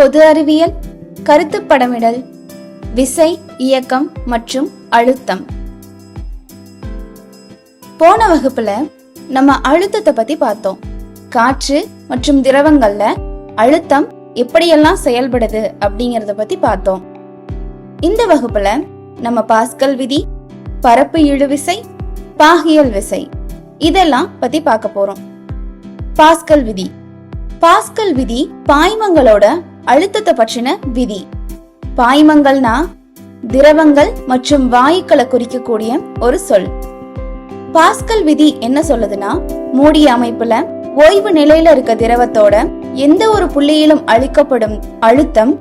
பொது அறிவியல், கருத்து படமிடல், விசை, இயக்கம் மற்றும் அழுத்தம். போன வகுப்புல நம்ம அழுத்தத்தை பத்தி பார்த்தோம். காற்று மற்றும் திரவங்கள்ல அழுத்தம் எப்படியெல்லாம் செயல்படுது அப்படிங்கறத பத்தி பார்த்தோம். இந்த வகுப்புல நம்ம பாஸ்கல் விதி, பரப்பு இழுவிசை, பாகியல் விசை இதெல்லாம் பத்தி பார்க்க போறோம். பாஸ்கல் விதி. பாஸ்கல் விதி பாய்மங்களோட அழுத்தத்தை பற்றின விதி. பாய்மங்கள்னா திரவங்கள் மற்றும் வாயுக்களை குறிக்கக்கூடிய ஒரு சொல். பாஸ்கல் விதி என்ன சொல்லுதுன்னா, மூடிய அமைப்புல ஓய்வு நிலையில இருக்க திரவத்தோட எந்த ஒரு புள்ளியிலும் அளிக்கப்படும் அழுத்தம்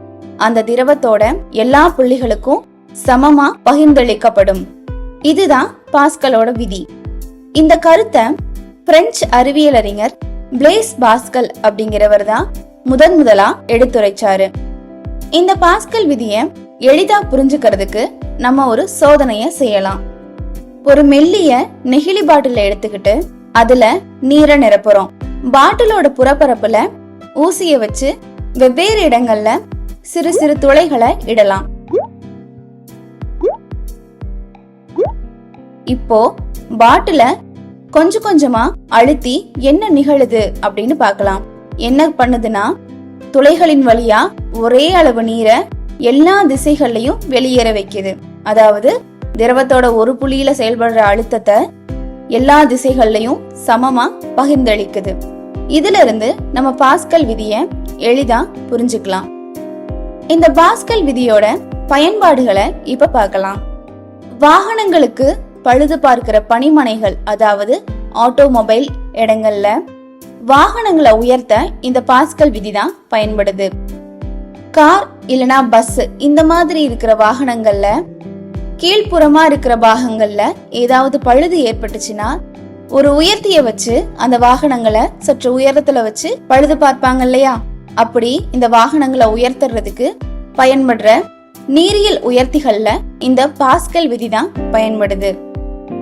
அந்த திரவத்தோட எல்லா புள்ளிகளுக்கும் சமமா பகிர்ந்தளிக்கப்படும். இதுதான் பாஸ்கலோட விதி. இந்த கருத்தை பிரெஞ்சு அறிவியலறிஞர் பிளேஸ் பாஸ்கல் அப்படிங்கிறவர் தான் முதலா எடுத்துரைச்சாரு. இந்த பாஸ்கல் விதியை எளிதா புரிஞ்சுக்கிறதுக்கு நம்ம ஒரு சோதனைய செய்யலாம். ஒரு மெல்லிய நெகிழி பாட்டில எடுத்துக்கிட்டு அதுல நீரை நிரப்புறோம். பாட்டிலோட புறப்பரப்புல ஊசிய வச்சு வெவ்வேறு இடங்கள்ல சிறு சிறு துளைகளை இடலாம். இப்போ பாட்டில கொஞ்சம் கொஞ்சமா அழுத்தி என்ன நிகழுது அப்படின்னு பார்க்கலாம். என்ன பண்ணுதுன்னா, துளைகளின் வழியா ஒரே அளவு நீரை எல்லா திசைகள்லயும் வெளியேற வைக்குது. அதாவது திரவத்தோட ஒரு புள்ளியில செயல்படுற அழுத்தத்தை எல்லா திசைகள்லயும் சமமா பகிர்ந்தளிக்குது. இதுல இருந்து நம்ம பாஸ்கல் விதியை எளிதா புரிஞ்சுக்கலாம். இந்த பாஸ்கல் விதியோட பயன்பாடுகளை இப்ப பார்க்கலாம். வாகனங்களுக்கு பழுது பார்க்கிற பணிமனைகள், அதாவது ஆட்டோமொபைல் இடங்கள்ல வாகனங்களை உயர்த்த இந்த பாஸ்கல் விதி தான் பயன்படுது. கார் இல்லனா பஸ் இந்த மாதிரி இருக்கிற வாகனங்கள்ல கீழ்ப்புறமா இருக்கிற பாகங்கள்ல ஏதாவது பழுது ஏற்பட்டுச்சுன்னா ஒரு உயர்த்திய வச்சு அந்த வாகனங்களை சற்று உயரத்துல வச்சு பழுது பார்ப்பாங்க இல்லையா? அப்படி இந்த வாகனங்களை உயர்த்துறதுக்கு பயன்படுற நீரியல் உயர்த்திகள்ல இந்த பாஸ்கல் விதி தான் பயன்படுது.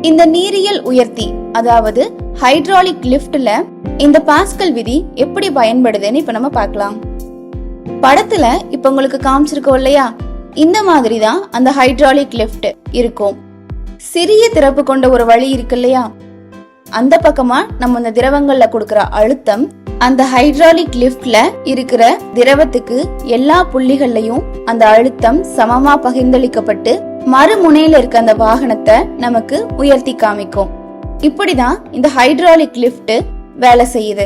இந்த நீரியல் உயர்த்தி, அதாவது ஹைட்ராலிக் லிப்ட்ல இந்த பாஸ்கல் விதி எப்படி பயன்படுதுன்னு இப்ப நம்ம பார்க்கலாம். படத்துல இப்ப உங்களுக்கு காமிச்சிருக்கோம் இல்லையா? இந்த மாதிரி தான் அந்த ஹைட்ராலிக் லிப்ட் இருக்கும். சிறிய திறப்பு கொண்ட ஒரு வழி இருக்கு இல்லையா? அந்த பக்கமா நம்ம இந்த திரவங்கள்ல கொடுக்கிற அழுத்தம் அந்த ஹைட்ராலிக் லிப்ட்ல இருக்கிற திரவத்துக்கு எல்லா புள்ளிகள்லயும் அந்த அழுத்தம் சமமா பகிர்ந்தளிக்கப்பட்டு மறுமுனையில இருக்க அந்த வாகனத்தை நமக்கு உயர்த்தி காமிக்கும். இப்படிதான் இந்த ஹைட்ராலிக் லிப்ட் வேலை செய்யுது.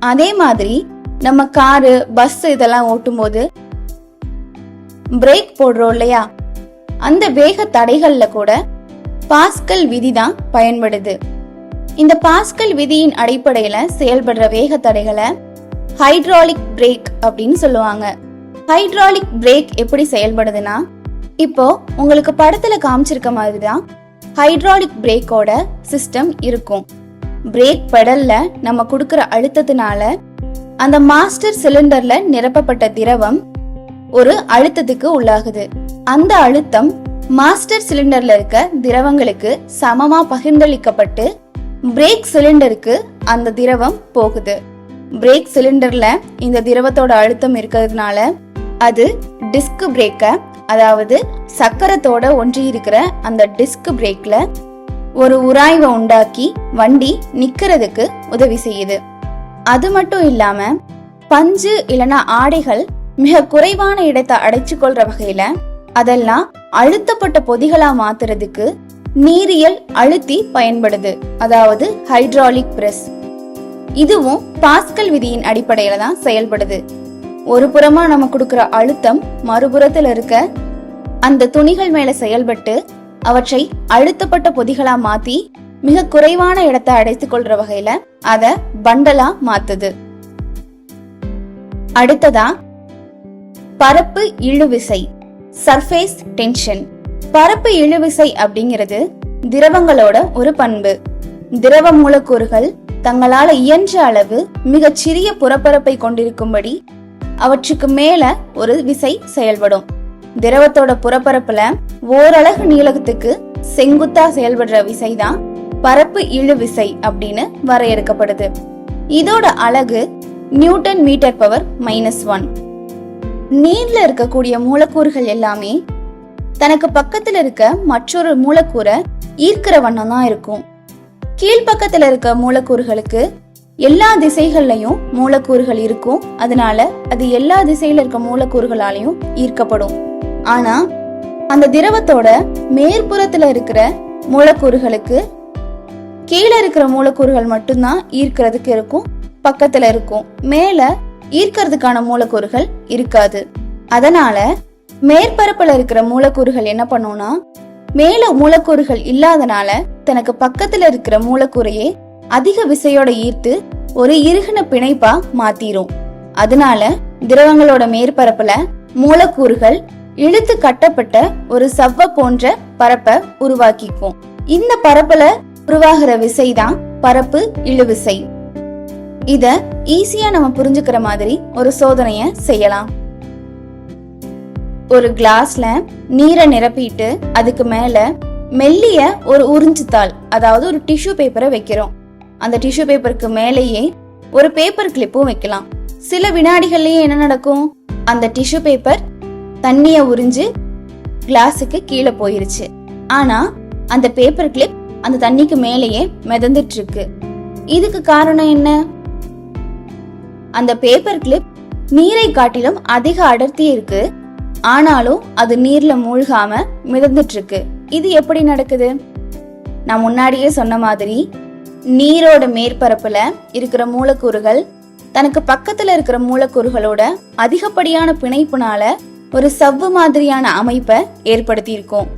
அதே மாதிரி நம்ம காரு, பஸ் இதெல்லாம் ஓட்டும் போது பிரேக் போடுறோம் இல்லையா? அந்த வேக தடைகள்ல கூட பாஸ்கல் விதி தான் பயன்படுது. இந்த பாஸ்கல் விதியின் அடிப்படையில செயல்படுற வேக தடைகளை ஹைட்ராலிக் பிரேக் அப்படின்னு சொல்லுவாங்க. ஹைட்ராலிக் பிரேக் எப்படி செயல்படுதுன்னா, இப்போ உங்களுக்கு படத்துல காமிச்சிருக்க மாதிரிதான் ஹைட்ராலிக் பிரேக்கோட சிஸ்டம் இருக்கும். பிரேக் பெடல்ல நம்ம கொடுக்கிற அழுத்தத்தினால அந்த மாஸ்டர் சிலிண்டர்ல நிரப்பப்பட்ட திரவம் ஒரு அழுத்தத்துக்கு உள்ளாகுது. அந்த அழுத்தம் மாஸ்டர் சிலிண்டர்ல இருக்க திரவங்களுக்கு சமமா பகிர்ந்தளிக்கப்பட்டு பிரேக் சிலிண்டருக்கு அந்த திரவம் போகுது. பிரேக் சிலிண்டர்ல இந்த திரவத்தோட அழுத்தம் இருக்கிறதுனால அது டிஸ்க் பிரேக்க, அதாவது சக்கரத்தோட ஒன்றி இருக்கிற அந்த டிஸ்க் பிரேக்ல ஒரு உராய்வை உண்டாக்கி வண்டி நிக்கிறதுக்கு உதவி செய்யுது. அது மட்டும் இல்லாம பஞ்சு இல்லனா ஆடைகள் மிக குறைவான இடத்தை அடைச்சு கொள்ற வகையில அதெல்லாம் அழுத்தப்பட்ட பொதிகளா மாத்துறதுக்கு நீரியல் அழுத்தி பயன்படுது, அதாவது ஹைட்ராலிக் பிரஸ். இதுவும் பாஸ்கல் விதியின் அடிப்படையில தான் செயல்படுது. ஒரு புறமா நம்ம கொடுக்கிற அழுத்தம் மறுபுறத்துல இருக்க அந்த துணிகள் மேல செயல்பட்டு அவற்றை அழுத்தப்பட்ட பொதிகளா மாத்தி மிக குறைவான இடத்தை அடைத்துக் கொள்ற வகையில அத பண்டலா மாத்துது. அடுத்ததா பரப்பு இழுவிசை, சர்ஃபேஸ் டென்ஷன். பரப்பு இழுவிசை அப்படிங்கிறது திரவங்களோட ஒரு பண்பு. திரவ மூலக்கூறுகள் தங்களால இயன்ற அளவு மிகச் சிறிய புறப்பரப்பை கொண்டிருக்கும்படி அவற்றுக்கு மேல ஒரு விசை செயல்படும். திரவத்தோட புறப்பரப்புல ஓரலகு நீளத்துக்கு செங்குத்தா செயல்படுற விசைதான் பரப்பு இழு விசை அப்படின்னு வரையறுக்கப்படுது. இதோட அலகு நியூட்டன் மீட்டர் பவர் -1. நீர்ல இருக்கக்கூடிய மூலக்கூறுகள் எல்லாமே தனக்கு பக்கத்துல இருக்க மற்றொரு மூலக்கூறை ஈர்க்கிற வண்ணம் தான் இருக்கும். கீழ்பக்கத்துல இருக்க மூலக்கூறுகளுக்கு எல்லா திசைகள்லயும் மூலக்கூறுகள் இருக்கும். அதனால அது எல்லா திசையில இருக்க மூலக்கூறுகளாலையும் ஈர்க்கப்படும். ஆனா அந்த திரவத்தோட மேற்புறத்துல இருக்கிற மூலக்கூறுகளுக்கு கீழே இருக்கிற மூலக்கூறுகள் மட்டும்தான் ஈர்க்கிறதுக்கு இருக்கும், பக்கத்துல இருக்கும். மேல ஈர்க்கிறதுக்கான மூலக்கூறுகள் இருக்காது. அதனால மேற்பரப்புல இருக்கிற மூலக்கூறுகள் என்ன பண்ணும்னா, மேல மூலக்கூறுகள் இல்லாதனால தனக்கு பக்கத்துல இருக்கிற மூலக்கூறையே அதிக விசையோட ஈர்த்து ஒரு இறுகின பிணைப்பா மாத்திரும். அதனால திரவங்களோட மேற்பரப்புல மூலக்கூறுகள் இழுத்து கட்டப்பட்ட ஒரு சவ்வை போன்ற பரப்பை உருவாக்கிக்கும். இந்த பரப்புல உருவாகிற விசைதான் பரப்பு இழுவிசை. இத ஈஸியா நம்ம புரிஞ்சுக்கிற மாதிரி ஒரு சோதனைய செய்யலாம். ஒரு கிளாஸ்ல நீரை நிரப்பிட்டு அதுக்கு மேல மெல்லிய ஒரு உறிஞ்சுத்தாள், அதாவது ஒரு டிஷ்யூ பேப்பரை வைக்கிறோம். அந்த டிஷ்யூ பேப்பருக்கு மேலேயே ஒரு பேப்பர் கிளிப்பும் வைக்கலாம். சில வினாடிகள்லயே என்ன நடக்கும், அந்த டிஷ்யூ பேப்பர் தண்ணிய உறிஞ்சு கிளாஸுக்கு கீழே போயிருச்சு. ஆனா அந்த பேப்பர் கிளிப் அந்த தண்ணிக்கு மேலேயே மிதந்துட்டு இருக்கு. இதுக்கு காரணம் என்ன? அந்த பேப்பர் கிளிப் நீரை காட்டிலும் அதிக அடர்த்தி இருக்கு, ஆனாலும் அது நீர்ல மூழ்காம மிதந்துட்டு இருக்கு. இது எப்படி நடக்குது? நான் முன்னாடியே சொன்ன மாதிரி நீரோட மேற்பரப்புல இருக்கிற மூலக்கூறுகள் தனக்கு பக்கத்துல இருக்கிற மூலக்கூறுகளோட அதிகப்படியான பிணைப்புனால ஒரு சவ்வு மாதிரியான அமைப்பை ஏற்படுத்தி இருக்கும்.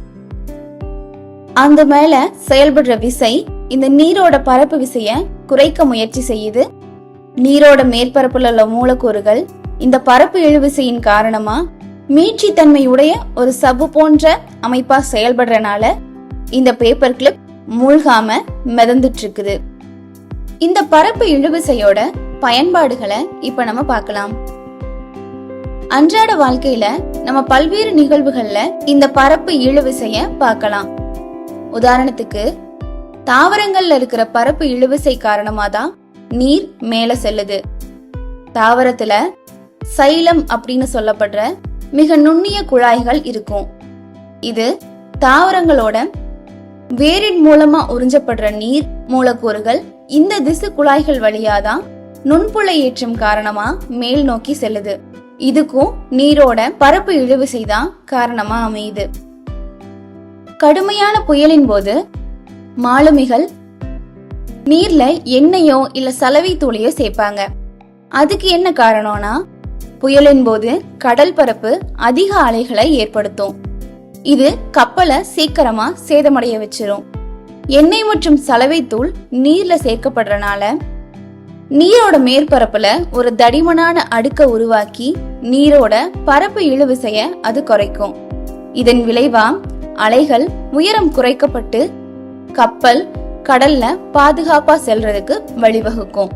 அந்த மேல செயல்படுற விசை இந்த நீரோட பரப்பு விசைய குறைக்க முயற்சி செய்யுது. நீரோட மேற்பரப்புல உள்ள மூலக்கூறுகள் இந்த பரப்பு இழுவிசையின் காரணமா மீட்சி தன்மையுடைய ஒரு சவ்வு போன்ற அமைப்பா செயல்படுறனால இந்த பேப்பர் கிளிப் மூழ்காம மிதந்துட்டு இருக்குது. இந்த பரப்பு இழுவிசையோட பயன்பாடுகளை இப்ப நம்ம பார்க்கலாம். அன்றாட வாழ்க்கையில நம்ம பல்வேறு நிகழ்வுகள்ல இந்த பரப்பு இழுவிசைய பார்க்கலாம். உதாரணத்துக்கு தாவரங்கள்ல இருக்கிற பரப்பு இழுவிசை காரணமா தான் நீர் மேல செல்லுது. தாவரத்துல சைலம் அப்படின்னு சொல்லப்படுற மிக நுண்ணிய குழாய்கள் இருக்கும். இது தாவரங்களோட வேரின் மூலமா உறிஞ்சப்படுற நீர் மூலக்கூறுகள் இந்த திசு குழாய்கள் வழியாதான் நுண்புழை ஏற்றம் காரணமா மேல் நோக்கி செல்லுது. இதுக்கும் நீரோட பரப்பு இழுவிசை தான் காரணமா அமையுது. கடுமையான புயலின் போது மாலுமிகள் நீர்ல எண்ணெயோ இல்ல சலவை தூளையோ சேர்ப்பாங்க. அதுக்கு என்ன காரணம்னா, புயலின் போது கடல் பரப்பு அதிக அலைகளை ஏற்படுத்தும். இது கப்பலை சீக்கிரமா சேதமடைய வச்சிரும். எண்ணெய் மற்றும் சலவை தூள் நீர்ல சேர்க்கப்படுறனால நீரோட மேற்பரப்புல ஒரு தடிமனான அடுக்க உருவாக்கி நீரோட பரப்பு இழுவிசைய அது குறைக்கும். இதன் விளைவா அலைகள் உயரம் குறைக்கப்பட்டு கப்பல் கடல்ல பாதுகாப்பா செல்றதுக்கு வழிவகுக்கும்.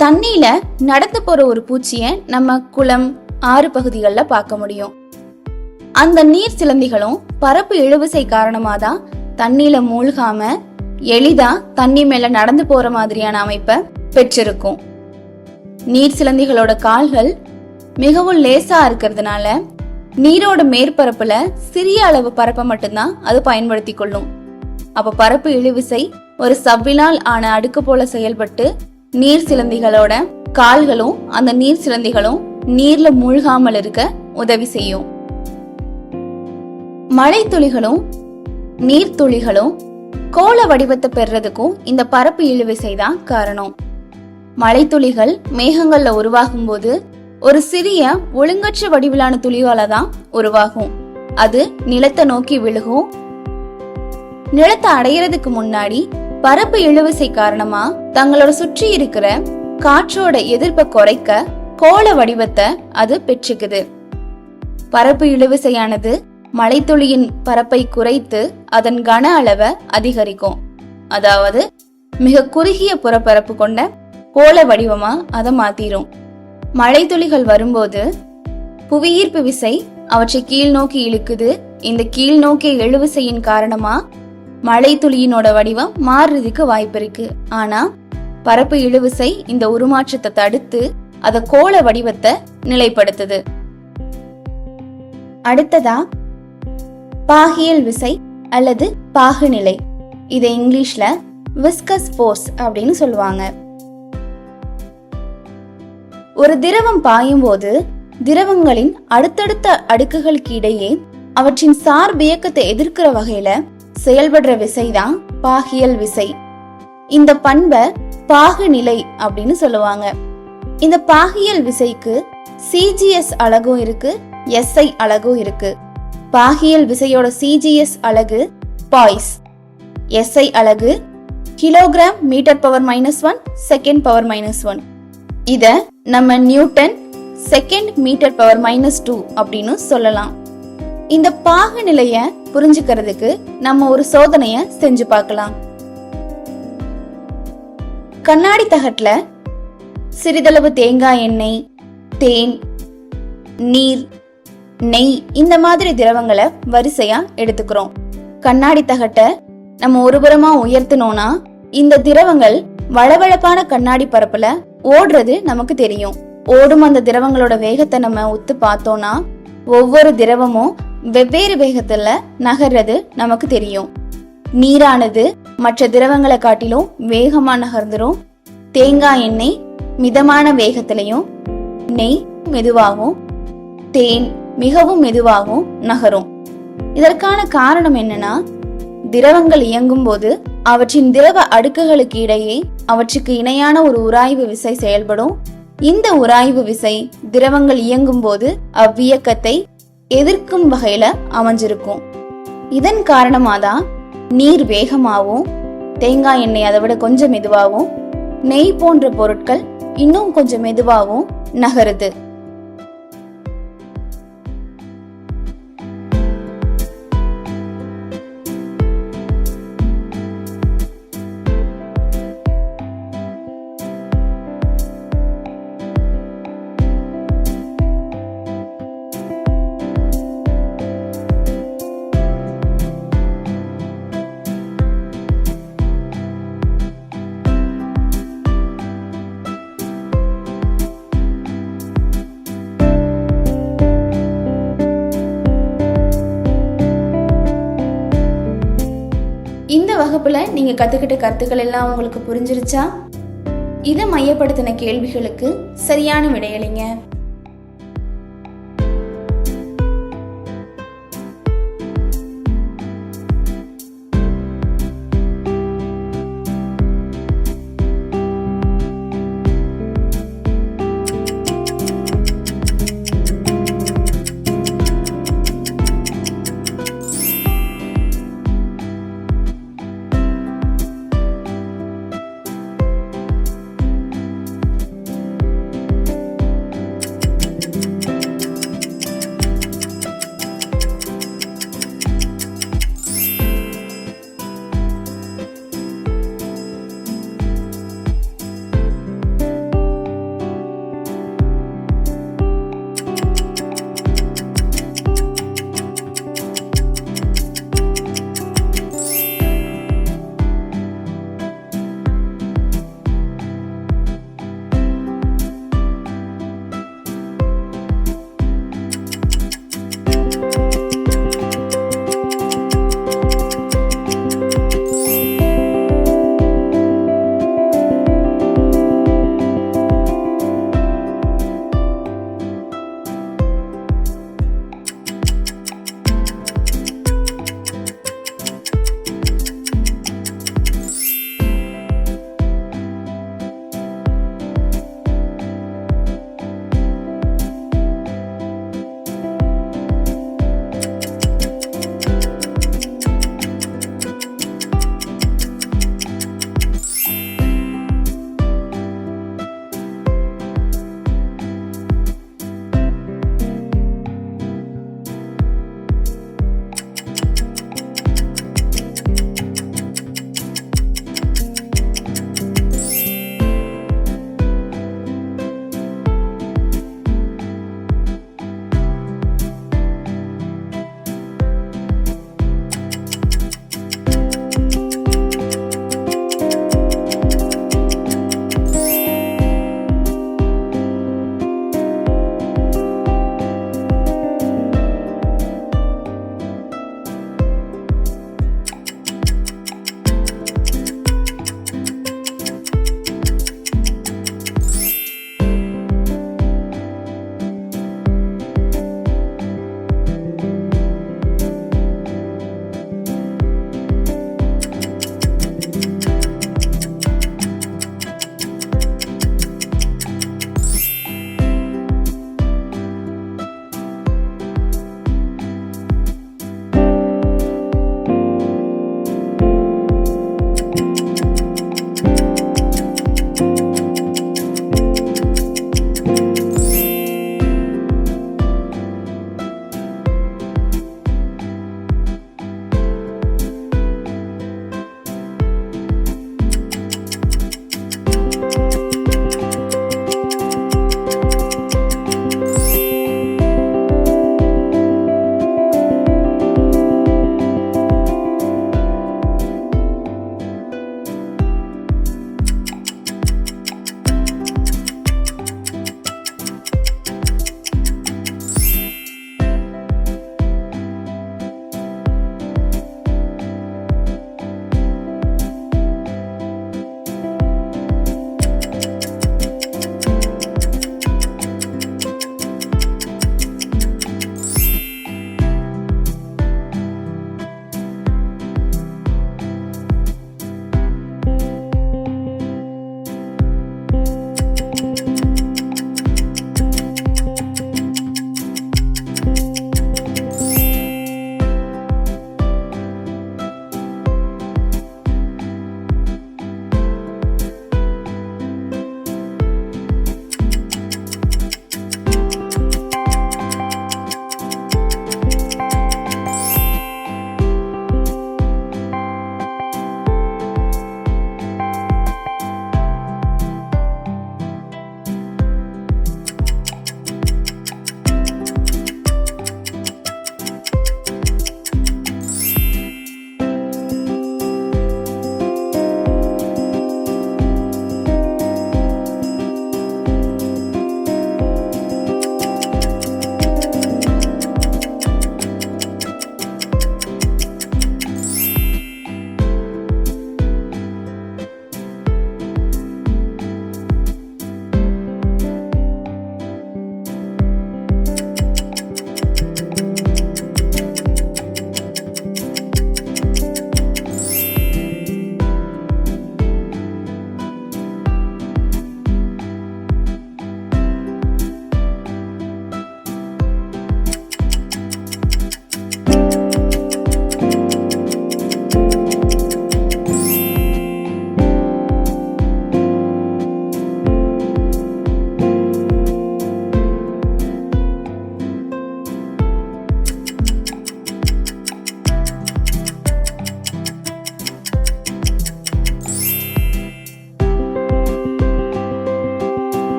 தண்ணியில நடந்து போற ஒரு பூச்சிய நம்ம குளம், ஆறு பகுதிகள்ல பார்க்க முடியும். அந்த நீர் சிலந்திகளும் பரப்பு இழுவிசை காரணமா தான் தண்ணியில மூழ்காம எளிதா தண்ணி மேல நடந்து போற மாதிரியான அமைப்பை பெற்றிருக்கும். நீர் சிலந்திகளோட கால்கள் மிகவும் லேசா இருக்கிறதுனால நீரோட மேற்பரப்புல சிறிய அளவு பரப்பை மட்டும்தான் அது பயன்படுத்தி கொள்ளும். அப்ப பரப்பு இழுவிசை ஒரு சவ்வினால் ஆன அடுக்கு போல செயல்பட்டு நீர் சிலந்திகளோட கால்களும் அந்த நீர் சிலந்திகளும் நீர்ல மூழ்காமல் இருக்க உதவி செய்யும். மழை துளிகளும் நீர்த்துளிகளும் கோள வடிவத்தை பெறதுக்கும் இந்த பரப்பு இழுவிசை தான் காரணம். மழை துளிகள் மேகங்கள்ல உருவாகும் போது ஒரு சிறிய ஒழுங்கற்ற வடிவிலான துளியால தான் உருவாகும். அது நிலத்தை நோக்கி விழுகும். நிலத்தை அடையறதுக்கு முன்னாடி பரப்பு இழுவிசை காரணமா தங்களோட சுற்றி இருக்கிற காற்றோட எதிர்ப்பை குறைக்க கோள வடிவத்தை அது பெற்றுக்குது. பரப்பு இழுவிசையானது மழைத்துளியின் பரப்பை குறைத்து அதன் கன அளவை அதிகரிக்கும். அதாவது மிக குறுகிய புறப்பரப்பு கொண்ட கோள வடிவமா அதை மாத்திரும். மழை துளிகள் வரும்போது புவியீர்ப்பு விசை அவற்றை கீழ் நோக்கி இழுக்குது. இந்த கீழ் நோக்கிய இழுவிசையின் காரணமா மழை துளியினோட வடிவம் மாறுறதுக்கு வாய்ப்பு இருக்கு. ஆனா பரப்பு இழுவிசை இந்த உருமாற்றத்தை தடுத்து அத கோள வடிவத்தை நிலைப்படுத்துது. அடுத்ததா பாகியல் விசை அல்லது பாகுநிலை. இதை இங்கிலீஷ்ல விஸ்கஸ் ஃபோர்ஸ் அப்படின்னு சொல்லுவாங்க. ஒரு திரவம் பாயும் போது திரவங்களின் அடுத்தடுத்த அடுக்குகளுக்கு இடையே அவற்றின் சார்பியக்கத்தை எதிர்க்கிற வகையில செயல்படுற விசைதான் பாகியல் விசை. இந்த பண்பை பாகுநிலை அப்படின்னு சொல்லுவாங்க. இந்த பாகியல் விசைக்கு சிஜிஎஸ் அலகும் இருக்கு, எஸ்ஐ அலகும் இருக்கு. பாகியல் விசையோட சிஜிஎஸ் அலகு பாய்ஸ், எஸ்ஐ அலகு kilogram metre power -1 second power -1. இத நம்ம நியூட்டன் செகண்ட் மீட்டர் பவர் -2 அப்படின்னு சொல்லலாம். இந்த பாகுநிலைய புரிஞ்சுக்கிறதுக்கு நம்ம ஒரு சோதனைய செஞ்சு பார்க்கலாம். கண்ணாடி தகட்டுல சிறிதளவு தேங்காய் எண்ணெய், தேன், நீர், நெய் இந்த மாதிரி திரவங்களை வரிசையா எடுத்துக்கிறோம். கண்ணாடி தகட்டை நம்ம ஒருபுறமா உயர்த்தினோம்னா இந்த திரவங்கள் வளவளப்பான கண்ணாடி பரப்புல ஓடுறது நமக்கு தெரியும். ஓடும் அந்த திரவங்களோட வேகத்தை நம்ம ஒத்து பார்த்தோம்னா ஒவ்வொரு திரவமும் வெவ்வேறு வேகத்துல நகர்றது நமக்கு தெரியும். நீரானது மற்ற திரவங்களை காட்டிலும் வேகமா நகர்ந்துரும். தேங்காய் எண்ணெய் மிதமான வேகத்திலையும், நெய் மெதுவாகவும், தேன் மிகவும் மெதுவாகவும் நகரும். இதற்கான காரணம் என்னன்னா, திரவங்கள் இயங்கும் போது அவற்றின் திரவ அடுக்குகளுக்கு இடையே அவற்றுக்கு இணையான ஒரு உராய்வு விசை செயல்படும். இந்த உராய்வு விசை திரவங்கள் இயங்கும் போது அவ்வியக்கத்தை எதிர்க்கும் வகையில அமைஞ்சிருக்கும். இதன் காரணமாதான் நீர் வேகமாகவும், தேங்காய் எண்ணெய் அதை விட கொஞ்சம் மெதுவாகவும், நெய் போன்ற பொருட்கள் இன்னும் கொஞ்சம் மெதுவாகவும் நகருது. இந்த வகுப்புல நீங்க கத்துக்கிட்ட கருத்துக்கள் எல்லாம் உங்களுக்கு புரிஞ்சிருச்சா? இதை மையப்படுத்தின கேள்விகளுக்கு சரியான விடையளிங்க.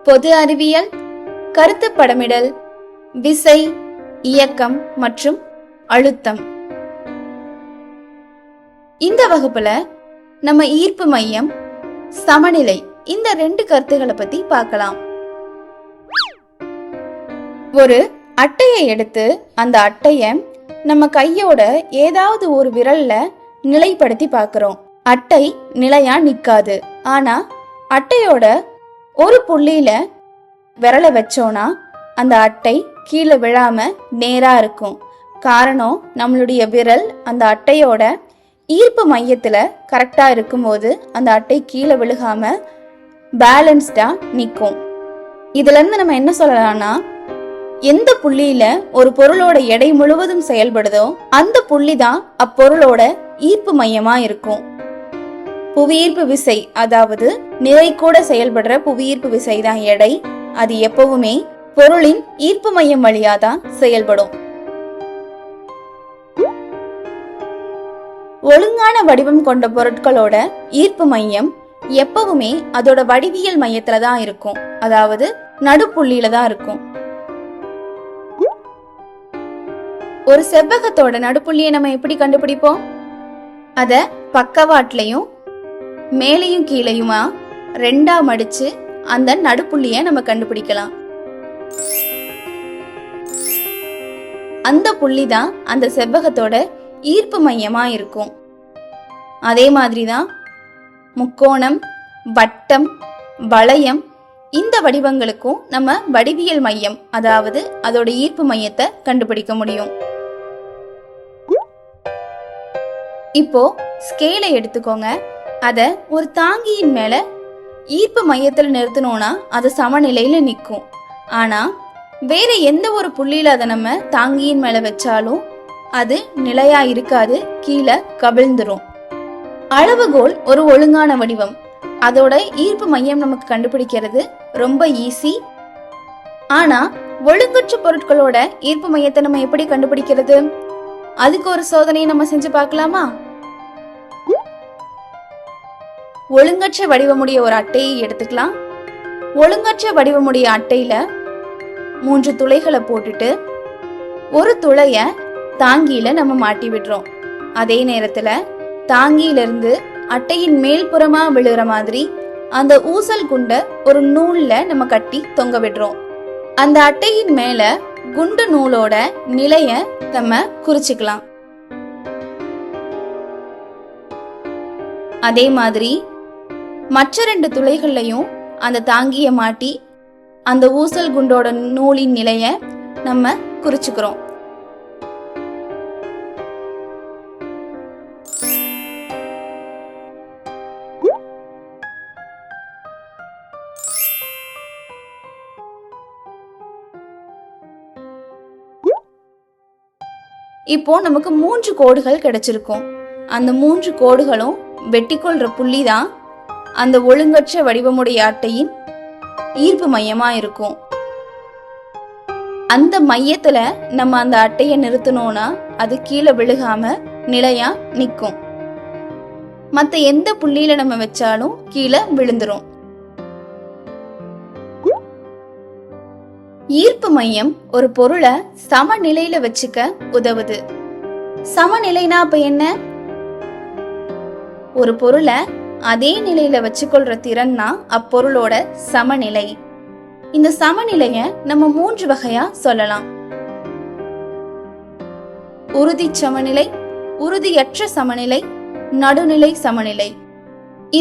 பொது அறிவியல், கருத்து படமிடல், விசை, இயக்கம் மற்றும் அழுத்தம். இந்த வகுப்புல நம்ம ஈர்ப்பு மையம், சமநிலை இந்த 2 கருத்துக்களை பத்தி பார்க்கலாம். ஒரு அட்டையை எடுத்து அந்த அட்டைய நம்ம கையோட ஏதாவது ஒரு விரல்ல நிலைப்படுத்தி பார்க்கிறோம். அட்டை நிலையா நிக்காது. ஆனா அட்டையோட ஒரு புள்ளியில விரலை வச்சோம்னா அந்த அட்டை கீழே விழாம நேரா இருக்கும். காரணம், நம்மளுடைய விரல் அந்த அட்டையோட ஈர்ப்பு மையத்துல கரெக்டா இருக்கும்போது அந்த அட்டை கீழே விழுகாம பேலன்ஸ்டா நிற்கும். இதுல இருந்து நம்ம என்ன சொல்லலாம்னா, எந்த புள்ளியில ஒரு பொருளோட எடை முழுவதும் செயல்படுதோ அந்த புள்ளி தான் அப்பொருளோட ஈர்ப்பு மையமா இருக்கும். புவியீர்ப்பு விசை, அதாவது நிறை கூட செயல்படுற புவியீர்ப்பு விசை தான் எடை. அது எப்பவுமே பொருளின் ஈர்ப்பு மையம் வழியாதான் செயல்படும். ஒழுங்கான வடிவம் கொண்ட பொருட்களோட ஈர்ப்பு மையம் எப்பவுமே அதோட வடிவியல் மையத்துல தான் இருக்கும், அதாவது நடுப்புள்ளியில தான் இருக்கும். ஒரு செவ்வகத்தோட நடுப்புள்ளியை நம்ம எப்படி கண்டுபிடிப்போம்? அத பக்கவாட்லையும் மேலையும் கீழையுமா 2ஆ மடிச்சு அந்த நடுப்புள்ளிய நம்ம கண்டுபிடிக்கலாம். அந்த புள்ளி தான் அந்த செவ்வகத்தோட ஈர்ப்பு மையமா இருக்கும். அதே மாதிரிதான் முக்கோணம், வட்டம், வளையம் இந்த வடிவங்களுக்கும் நம்ம வடிவியல் மையம், அதாவது அதோட ஈர்ப்பு மையத்தை கண்டுபிடிக்க முடியும். இப்போ ஸ்கேலை எடுத்துக்கோங்க. அத ஒரு தாங்கியின் மேல ஈர்ப்பு மையத்தில் நிறுத்தணும்னா அது சமநிலையில நிற்கும். ஆனா வேற எந்த ஒரு புள்ளியில அதை நம்ம தாங்கியின் மேல வச்சாலும் அது நிலையா இருக்காது, கீழே கவிழ்ந்துரும். அளவுகோல் ஒரு ஒழுங்கான வடிவம். அதோட ஈர்ப்பு மையம் நமக்கு கண்டுபிடிக்கிறது ரொம்ப ஈஸி. ஆனா ஒழுங்கற்ற பொருட்களோட ஈர்ப்பு மையத்தை நம்ம எப்படி கண்டுபிடிக்கிறது? அதுக்கு ஒரு சோதனையை நம்ம செஞ்சு பார்க்கலாமா? ஒழுங்கற்ற வடிவமுடைய ஒரு அட்டையை எடுத்துக்கலாம். ஒழுங்கற்ற வடிவமுடைய அட்டையில 3 துளைகளை போட்டுட்டு ஒரு துளைய தாங்கியில நம்ம மாட்டி விடுறோம். அதே நேரத்துல தாங்கியிலிருந்து அட்டையின் மேல் புறமா விழுற மாதிரி அந்த ஊசல் குண்ட ஒரு நூல்ல நம்ம கட்டி தொங்க விடுறோம். அந்த அட்டையின் மேல குண்டு நூலோட நிலைய நம்ம குறிச்சுக்கலாம். அதே மாதிரி மற்ற 2 துளைகள்லையும் அந்த தாங்கிய மாட்டி அந்த ஊசல் குண்டோட நூலின் நிலைய நம்ம குறிச்சுக்கிறோம். இப்போ நமக்கு 3 கோடுகள் கிடைச்சிருக்கும். அந்த 3 கோடுகளும் வெட்டிக்கொள்ற புள்ளி தான் அந்த ஒழுங்கற்ற வடிவமுடைய அட்டையின் ஈர்ப்பு மையமா இருக்கும். அந்த மையத்துல நம்ம அந்த அட்டையை நிறுத்தணும்னா அது கீழே விழுகாம நிலையா நிற்கும். மத்த எந்த புள்ளியில நம்ம வச்சாலும் கீழே விழுந்துரும். ஈர்ப்பு மையம் ஒரு பொருளை சமநிலையில வச்சுக்க உதவுது. சமநிலைனா அப்ப என்ன? ஒரு பொருளை அதே நிலையில வச்சுக்கொள்ற திறன்னா அப்பொருளோட சமநிலை. இந்த சமநிலைய நம்ம 3 வகையா சொல்லலாம். உறுதி சமநிலை, உறுதியற்ற சமநிலை, நடுநிலை சமநிலை.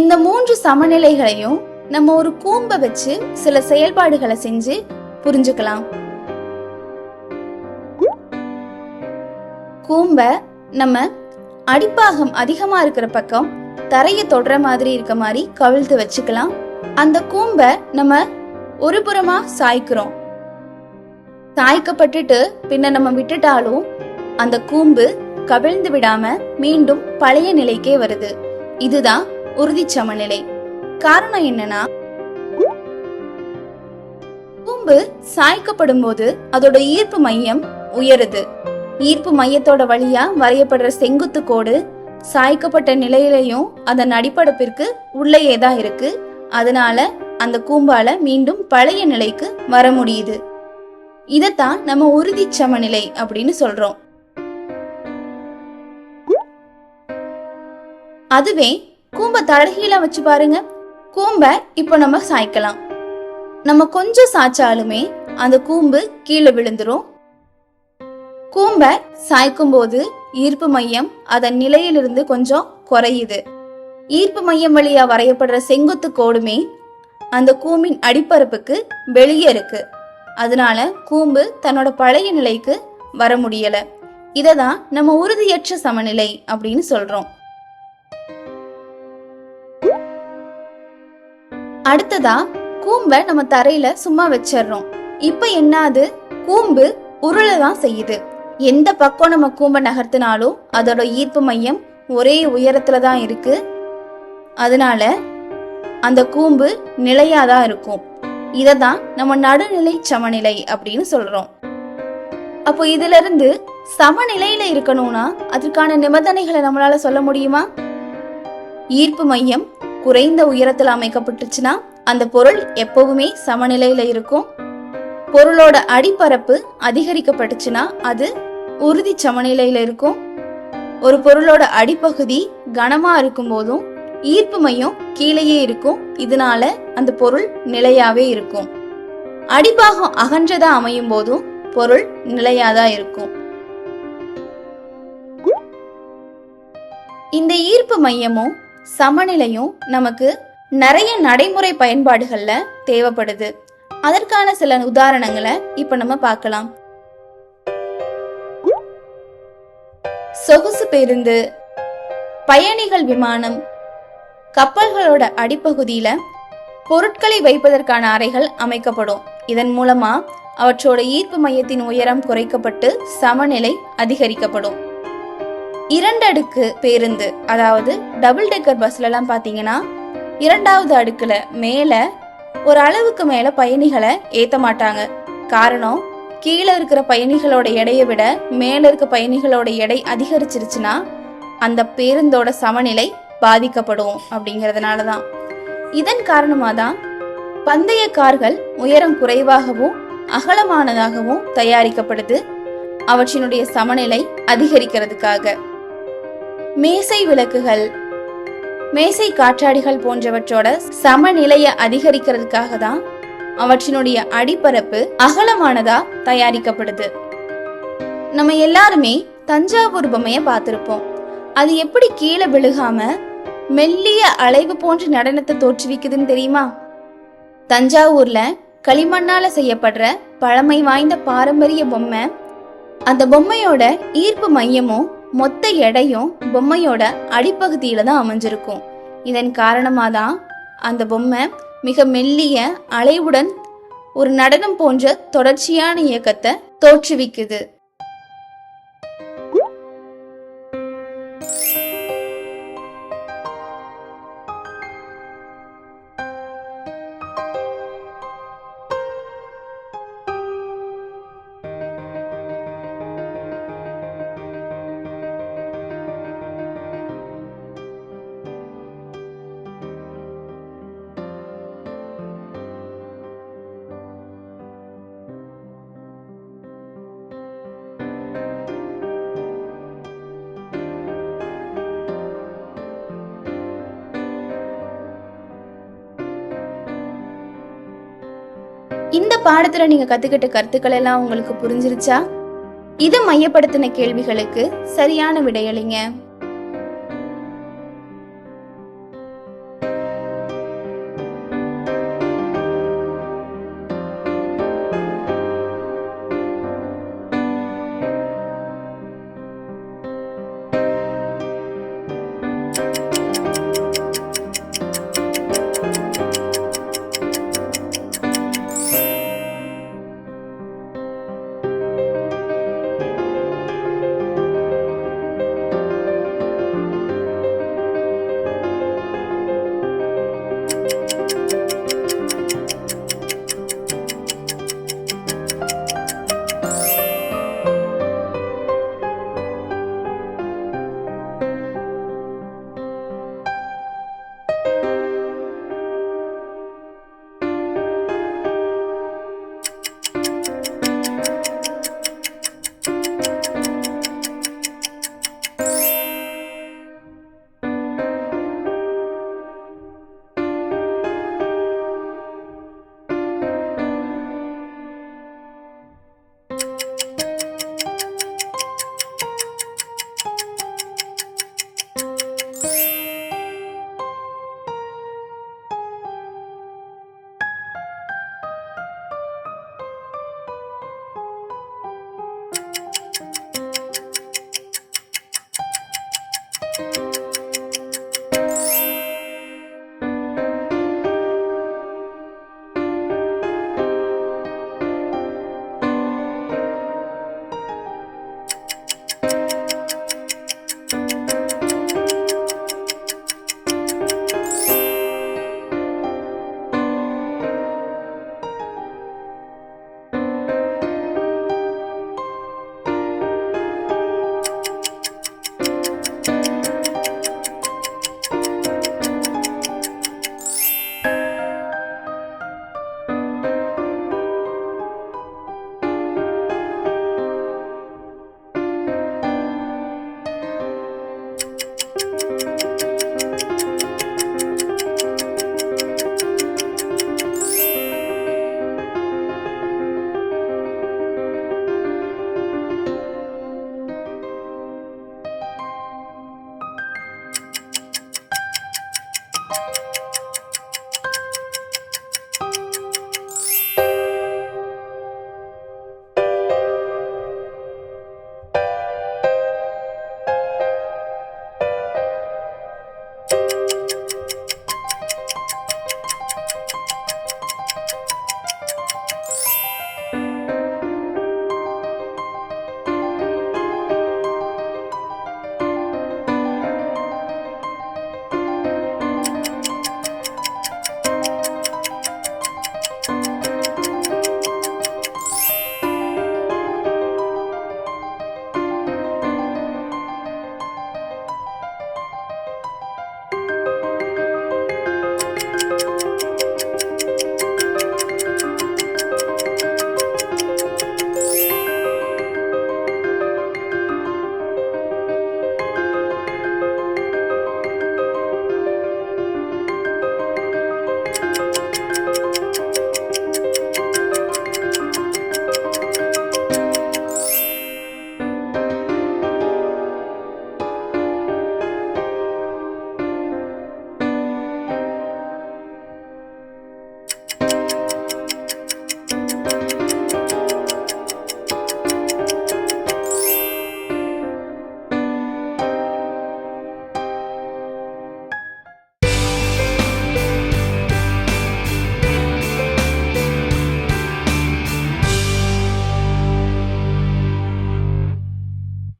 இந்த 3 சமநிலைகளையும் நம்ம ஒரு கூம்பை வச்சு சில செயல்பாடுகளை செஞ்சு புரிஞ்சுக்கலாம். கூம்ப நம்ம அடிப்பாகம் அதிகமா இருக்கிற பக்கம் தரைய தொடுற மாதிரி இருக்க மாதிரி கவிழ்த்து வச்சுக்கலாம். அந்த கூம்ப நம்ம ஒரு புறமா சாய்க்கிறோம். சாய்க்கப்பட்டுட்டு பின்ன நம்ம விட்டுட்டாலும் அந்த கூம்பு கவிழ்ந்து விடாம மீண்டும் பழைய நிலைக்கே வருது. இதுதான் உறுதி சமநிலை. காரணம் என்னன்னா, கூம்பு சாய்க்கப்படும் போது அதோட ஈர்ப்பு மையம் உயருது. ஈர்ப்பு மையத்தோட வழியா வரையப்படுற செங்குத்து கோடு சாய்க்கப்பட்ட நிலையிலையும் அதன் அடிப்படப்பிற்கு உள்ளேயே தான் இருக்கு. அதனால அந்த கூம்பால மீண்டும் பழைய நிலைக்கு வர முடியுது. இதத்தான் நம்ம உறுதி சமநிலை அப்படின்னு சொல்றோம். அதுவே கூம்ப தலைகீழா வச்சு பாருங்க. கூம்ப இப்போ நம்ம சாய்க்கலாம். நம்ம கொஞ்சம் சாய்ச்சாலுமே அந்த கூம்பு கீழே விழுந்துரும். கூம்ப சாய்க்கும் போது ஈர்ப்பு மையம் அதன் நிலையிலிருந்து கொஞ்சம் குறையுது. ஈர்ப்பு மையம் வழியா வரையப்படுற செங்குத்து கோடுமே அந்த கூம்பின் அடிப்பரப்புக்கு வெளியே இருக்கு. அதனால கூம்பு தன்னோட பழைய நிலைக்கு வர முடியல. இததான் நம்ம உறுதியற்ற சமநிலை அப்படின்னு சொல்றோம். அடுத்ததா கூம்ப நம்ம தரையில சும்மா வச்சிடறோம். இப்ப என்னாது? கூம்பு உருளதான் செய்யுது. எந்த பக்கம் நம்ம கூம்ப நகர்த்தினாலும் அதோட ஈர்ப்பு மையம் ஒரே உயரத்துல தான் இருக்கு. அதனால அந்த கூம்பு நிலையாதான் இருக்கும். இததான் நம்ம நடுநிலை சமநிலை அப்படின்னு சொல்றோம். அப்போ இதுல இருந்து சமநிலையில இருக்கணும்னா அதற்கான நிபந்தனைகளை நம்மளால சொல்ல முடியுமா? ஈர்ப்பு மையம் குறைந்த உயரத்துல அமைக்கப்பட்டுச்சுன்னா அந்த பொருள் எப்பவுமே சமநிலையில இருக்கும். பொருளோட அடிப்பரப்பு அதிகரிக்கப்பட்டுச்சுன்னா அது உறுதி சமநிலையில இருக்கும். ஒரு பொருளோட அடிப்பகுதி கனமா இருக்கும் போதும் ஈர்ப்பு மையம் கீழேயே இருக்கும். இதனால அந்த பொருள் நிலையாவே இருக்கும். அடிப்பாகம் அகன்றதா அமையும் போதும் பொருள் நிலையாதான் இருக்கும். இந்த ஈர்ப்பு மையமும் சமநிலையும் நமக்கு நிறைய நடைமுறை பயன்பாடுகள்ல தேவைப்படுது. அதற்கான சில உதாரணங்களை இப்ப நம்ம பார்க்கலாம். சொகுசு பேருந்து, பயணிகள் விமானம், கப்பல்களோட அடிப்பகுதியில பொருட்களை வைப்பதற்கான அறைகள் அமைக்கப்படும். இதன் மூலமா அவற்றோட ஈர்ப்பு மையத்தின் உயரம் குறைக்கப்பட்டு சமநிலை அதிகரிக்கப்படும். 2 அடுக்கு பேருந்து, அதாவது டபுள் டெக்கர் பஸ்ல எல்லாம் பாத்தீங்கன்னா 2வது அடுக்குல மேல ஒரு அளவுக்கு மேல பயணிகளை ஏத்த மாட்டாங்க. காரணம், கீழே இருக்கிற பயணிகளோட எடையை விட மேல இருக்க பயணிகளோட எடை அதிகரிச்சிருச்சுன்னா அந்த பேருந்தோட சமநிலை பாதிக்கப்படும் அப்படிங்கறதுனாலதான். இதன் காரணமாதான் பந்தய கார்கள் உயரம் குறைவாகவும் அகலமானதாகவும் தயாரிக்கப்படுது, அவற்றினுடைய சமநிலை அதிகரிக்கிறதுக்காக. மேசை விளக்குகள், மேசை காற்றாடிகள் போன்றவற்றோட சமநிலையை அதிகரிக்கிறதுக்காக தான் அவற்றினுடைய அடிப்பரப்பு அகலமானதா தயாரிக்கப்படுது. நம்ம எல்லாருமே தஞ்சாவூர் பொம்மைய பார்த்திருப்போம். அது எப்படி கீழே விழுகாம மெல்லிய அலைவு போன்ற நடனத்தை தோற்றுவிக்குதுன்னு தெரியுமா? தஞ்சாவூர்ல களிமண்ணால செய்யப்படுற பழமை வாய்ந்த பாரம்பரிய பொம்மை. அந்த பொம்மையோட ஈர்ப்பு மையமும் மொத்த எடையும் பொம்மையோட அடிப்பகுதியில தான் அமைஞ்சிருக்கும். இதன் காரணமாதான் அந்த பொம்மை மிக மெல்லிய அலைவுடன் ஒரு நடனம் போன்ற தொடர்ச்சியான இயக்கத்தை தோற்றுவிக்குது. இந்த பாடத்துல நீங்க கத்துக்கிட்ட கருத்துக்கள் எல்லாம் உங்களுக்கு புரிஞ்சிருச்சா? இதை மையப்படுத்தின கேள்விகளுக்கு சரியான விடையளிங்க.